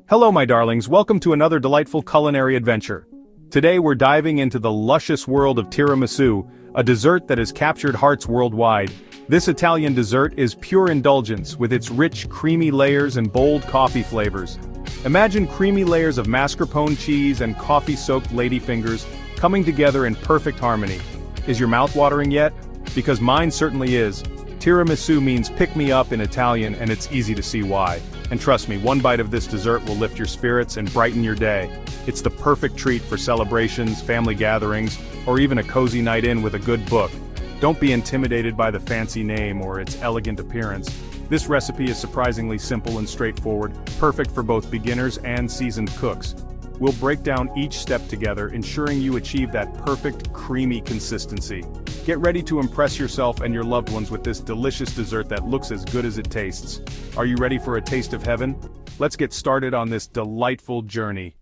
Hello my darlings, welcome to another delightful culinary adventure. Today we're diving into the luscious world of tiramisu, a dessert that has captured hearts worldwide. This Italian dessert is pure indulgence with its rich, creamy layers and bold coffee flavors. Imagine creamy layers of mascarpone cheese and coffee-soaked ladyfingers coming together in perfect harmony. Is your mouth watering yet? Because mine certainly is. Tiramisu means pick me up in Italian, and it's easy to see why. And trust me, one bite of this dessert will lift your spirits and brighten your day. It's the perfect treat for celebrations, family gatherings, or even a cozy night in with a good book. Don't be intimidated by the fancy name or its elegant appearance. This recipe is surprisingly simple and straightforward, perfect for both beginners and seasoned cooks. We'll break down each step together, ensuring you achieve that perfect, creamy consistency. Get ready to impress yourself and your loved ones with this delicious dessert that looks as good as it tastes. Are you ready for a taste of heaven? Let's get started on this delightful journey.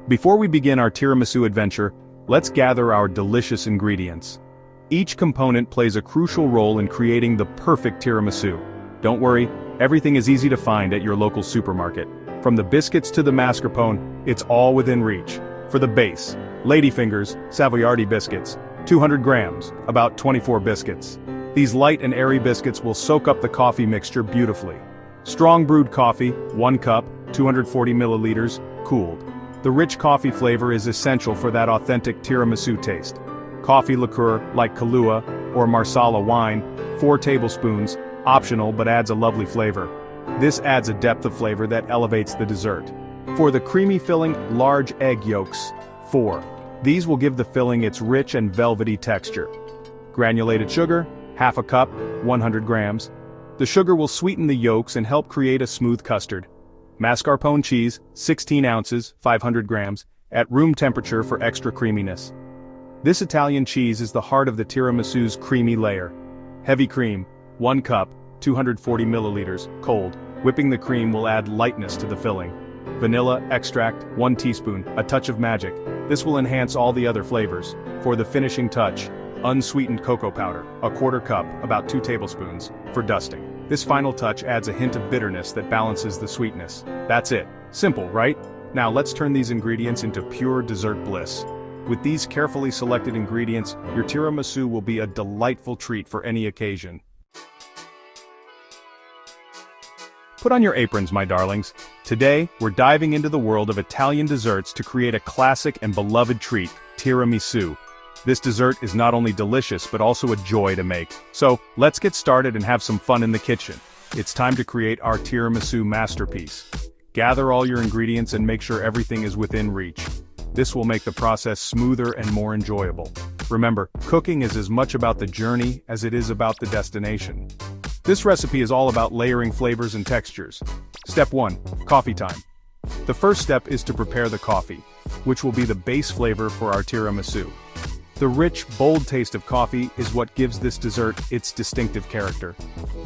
Before we begin our tiramisu adventure, let's gather our delicious ingredients. Each component plays a crucial role in creating the perfect tiramisu. Don't worry, everything is easy to find at your local supermarket. From the biscuits to the mascarpone, it's all within reach. For the base, ladyfingers, Savoiardi biscuits, 200 grams, about 24 biscuits. These light and airy biscuits will soak up the coffee mixture beautifully. Strong brewed coffee, 1 cup, 240 milliliters, cooled. The rich coffee flavor is essential for that authentic tiramisu taste. Coffee liqueur, like Kahlua, or Marsala wine, 4 tablespoons, optional but adds a lovely flavor. This adds a depth of flavor that elevates the dessert. For the creamy filling, large egg yolks, 4. These will give the filling its rich and velvety texture. Granulated sugar, half a cup, 100 grams. The sugar will sweeten the yolks and help create a smooth custard. Mascarpone cheese, 16 ounces, 500 grams, at room temperature for extra creaminess. This Italian cheese is the heart of the tiramisu's creamy layer. Heavy cream, 1 cup, 240 milliliters, cold. Whipping the cream will add lightness to the filling. Vanilla extract, 1 teaspoon, a touch of magic. This will enhance all the other flavors. For the finishing touch, unsweetened cocoa powder, a 1/4 cup, about 2 tablespoons, for dusting. This final touch adds a hint of bitterness that balances the sweetness. That's it. Simple, right? Now let's turn these ingredients into pure dessert bliss. With these carefully selected ingredients, your tiramisu will be a delightful treat for any occasion. Put on your aprons, my darlings. Today, we're diving into the world of Italian desserts to create a classic and beloved treat, tiramisu. This dessert is not only delicious but also a joy to make. So, let's get started and have some fun in the kitchen. It's time to create our tiramisu masterpiece. Gather all your ingredients and make sure everything is within reach. This will make the process smoother and more enjoyable. Remember, cooking is as much about the journey as it is about the destination. This recipe is all about layering flavors and textures. Step 1. Coffee time. The first step is to prepare the coffee, which will be the base flavor for our tiramisu. The rich, bold taste of coffee is what gives this dessert its distinctive character.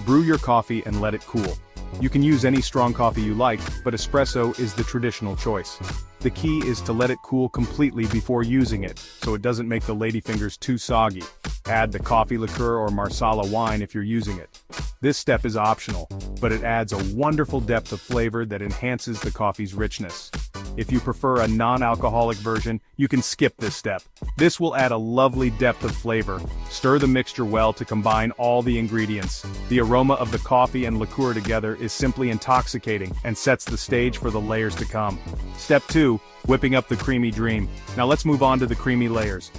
Brew your coffee and let it cool. You can use any strong coffee you like, but espresso is the traditional choice. The key is to let it cool completely before using it, so it doesn't make the ladyfingers too soggy. Add the coffee liqueur or Marsala wine if you're using it. This step is optional, but it adds a wonderful depth of flavor that enhances the coffee's richness. If you prefer a non-alcoholic version, you can skip this step. This will add a lovely depth of flavor. Stir the mixture well to combine all the ingredients. The aroma of the coffee and liqueur together is simply intoxicating and sets the stage for the layers to come. Step 2. Whipping up the creamy dream. Now let's move on to the creamy layers.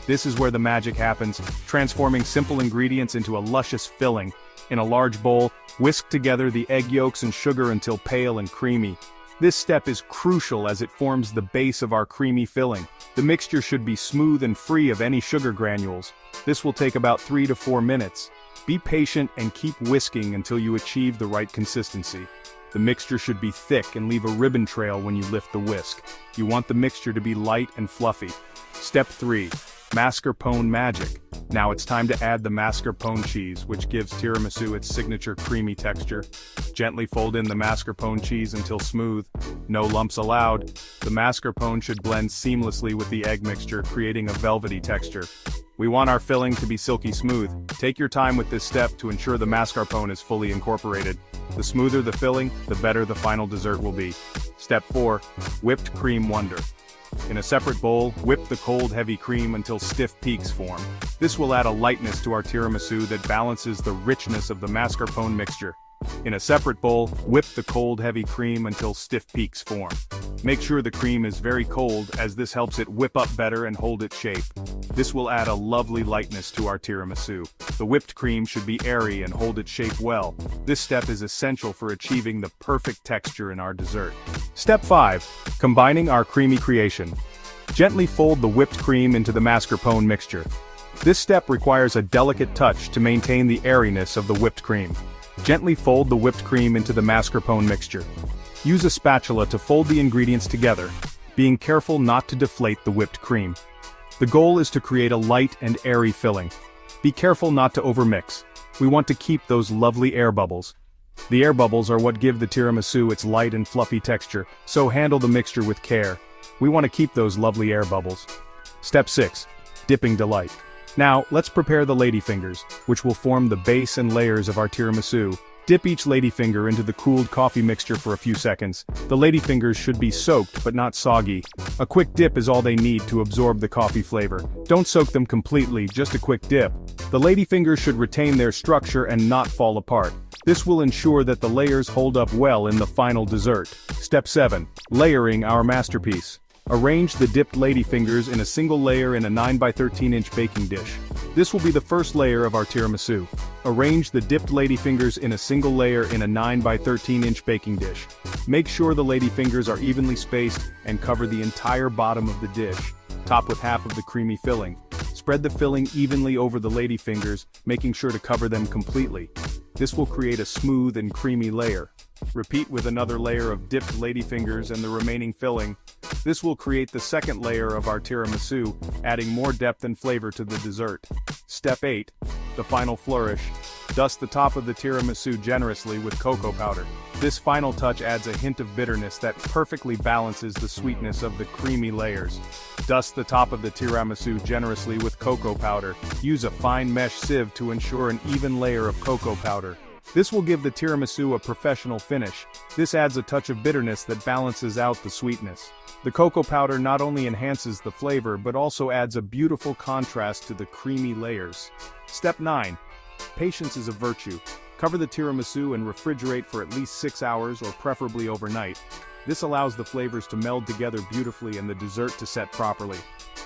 This is where the magic happens, transforming simple ingredients into a luscious filling. In a large bowl, whisk together the egg yolks and sugar until pale and creamy. This step is crucial as it forms the base of our creamy filling. The mixture should be smooth and free of any sugar granules. This will take about 3 to 4 minutes. Be patient and keep whisking until you achieve the right consistency. The mixture should be thick and leave a ribbon trail when you lift the whisk. You want the mixture to be light and fluffy. Step 3. Mascarpone magic. Now it's time to add the mascarpone cheese, which gives tiramisu its signature creamy texture. Gently fold in the mascarpone cheese until smooth. No lumps allowed. The mascarpone should blend seamlessly with the egg mixture, creating a velvety texture. We want our filling to be silky smooth. Take your time with this step to ensure the mascarpone is fully incorporated. The smoother the filling, the better the final dessert will be. Step 4. Whipped cream wonder. In a separate bowl, whip the cold heavy cream until stiff peaks form. This will add a lightness to our tiramisu that balances the richness of the mascarpone mixture. In a separate bowl, whip the cold heavy cream until stiff peaks form. Make sure the cream is very cold, as this helps it whip up better and hold its shape. This will add a lovely lightness to our tiramisu. The whipped cream should be airy and hold its shape well. This step is essential for achieving the perfect texture in our dessert. Step 5. Combining our creamy creation. Gently fold the whipped cream into the mascarpone mixture. This step requires a delicate touch to maintain the airiness of the whipped cream. Gently fold the whipped cream into the mascarpone mixture. Use a spatula to fold the ingredients together, being careful not to deflate the whipped cream. The goal is to create a light and airy filling. Be careful not to overmix. We want to keep those lovely air bubbles. The air bubbles are what give the tiramisu its light and fluffy texture, so handle the mixture with care. We want to keep those lovely air bubbles. Step 6. Dipping delight. Now, let's prepare the ladyfingers, which will form the base and layers of our tiramisu. Dip each ladyfinger into the cooled coffee mixture for a few seconds. The ladyfingers should be soaked but not soggy. A quick dip is all they need to absorb the coffee flavor. Don't soak them completely, just a quick dip. The ladyfingers should retain their structure and not fall apart. This will ensure that the layers hold up well in the final dessert. Step 7. Layering our masterpiece. Arrange the dipped ladyfingers in a single layer in a 9 by 13 inch baking dish. This will be the first layer of our tiramisu. Arrange the dipped ladyfingers in a single layer in a 9 by 13 inch baking dish. Make sure the ladyfingers are evenly spaced and cover the entire bottom of the dish. Top with half of the creamy filling. Spread the filling evenly over the ladyfingers, making sure to cover them completely. This will create a smooth and creamy layer. Repeat with another layer of dipped ladyfingers and the remaining filling. This will create the second layer of our tiramisu, adding more depth and flavor to the dessert. Step 8. The final flourish. Dust the top of the tiramisu generously with cocoa powder. This final touch adds a hint of bitterness that perfectly balances the sweetness of the creamy layers. Dust the top of the tiramisu generously with cocoa powder. Use a fine mesh sieve to ensure an even layer of cocoa powder. This will give the tiramisu a professional finish. This adds a touch of bitterness that balances out the sweetness. The cocoa powder not only enhances the flavor but also adds a beautiful contrast to the creamy layers. Step 9. Patience is a virtue. Cover the tiramisu and refrigerate for at least 6 hours or preferably overnight. This allows the flavors to meld together beautifully and the dessert to set properly.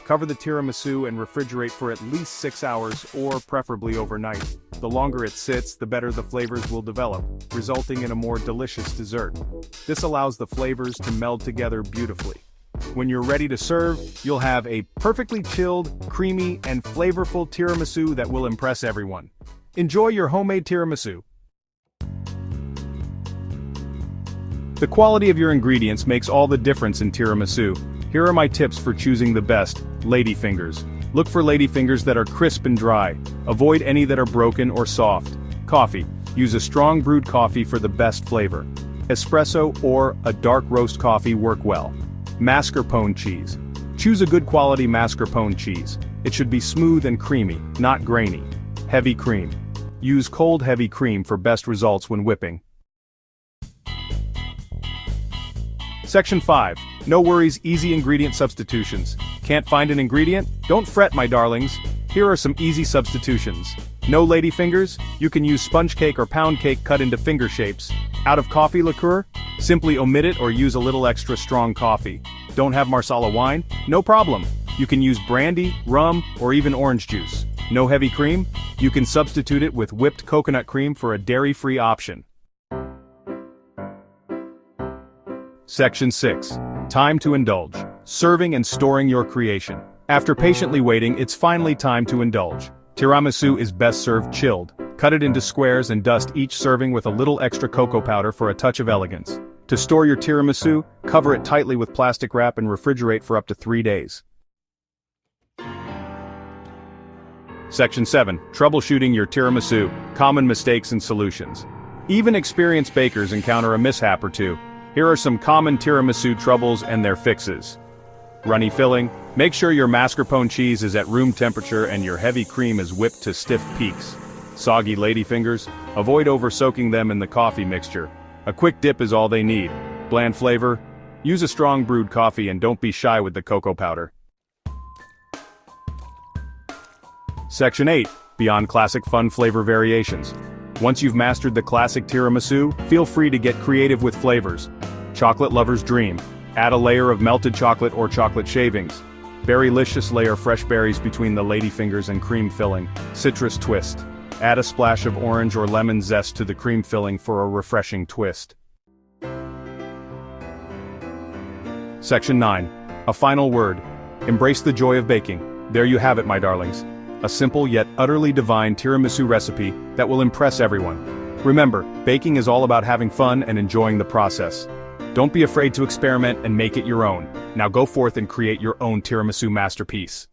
Cover the tiramisu and refrigerate for at least 6 hours or preferably overnight. The longer it sits, the better the flavors will develop, resulting in a more delicious dessert. This allows the flavors to meld together beautifully. When you're ready to serve, you'll have a perfectly chilled, creamy, and flavorful tiramisu that will impress everyone. Enjoy your homemade tiramisu. The quality of your ingredients makes all the difference in tiramisu. Here are my tips for choosing the best ladyfingers. Look for ladyfingers that are crisp and dry. Avoid any that are broken or soft. Coffee. Use a strong brewed coffee for the best flavor. Espresso or a dark roast coffee work well. Mascarpone cheese. Choose a good quality mascarpone cheese. It should be smooth and creamy, not grainy. Heavy cream. Use cold heavy cream for best results when whipping. Section 5. No worries, easy ingredient substitutions. Can't find an ingredient? Don't fret, my darlings. Here are some easy substitutions. No ladyfingers? You can use sponge cake or pound cake cut into finger shapes. Out of coffee liqueur? Simply omit it or use a little extra strong coffee. Don't have Marsala wine? No problem. You can use brandy, rum, or even orange juice. No heavy cream? You can substitute it with whipped coconut cream for a dairy-free option. Section 6. Time to indulge. Serving and storing your creation. After patiently waiting, it's finally time to indulge. Tiramisu is best served chilled. Cut it into squares and dust each serving with a little extra cocoa powder for a touch of elegance. To store your tiramisu, cover it tightly with plastic wrap and refrigerate for up to 3 days. Section 7. Troubleshooting your tiramisu. Common mistakes and solutions. Even experienced bakers encounter a mishap or two. Here are some common tiramisu troubles and their fixes. Runny filling. Make sure your mascarpone cheese is at room temperature and your heavy cream is whipped to stiff peaks. Soggy ladyfingers. Avoid over-soaking them in the coffee mixture. A quick dip is all they need. Bland flavor. Use a strong brewed coffee and don't be shy with the cocoa powder. Section 8. Beyond classic fun flavor variations. Once you've mastered the classic tiramisu, feel free to get creative with flavors. Chocolate lover's dream. Add a layer of melted chocolate or chocolate shavings. Berrylicious, layer fresh berries between the ladyfingers and cream filling. Citrus twist. Add a splash of orange or lemon zest to the cream filling for a refreshing twist. Section 9. A final word. Embrace the joy of baking. There you have it, my darlings. A simple yet utterly divine tiramisu recipe that will impress everyone. Remember, baking is all about having fun and enjoying the process. Don't be afraid to experiment and make it your own. Now go forth and create your own tiramisu masterpiece.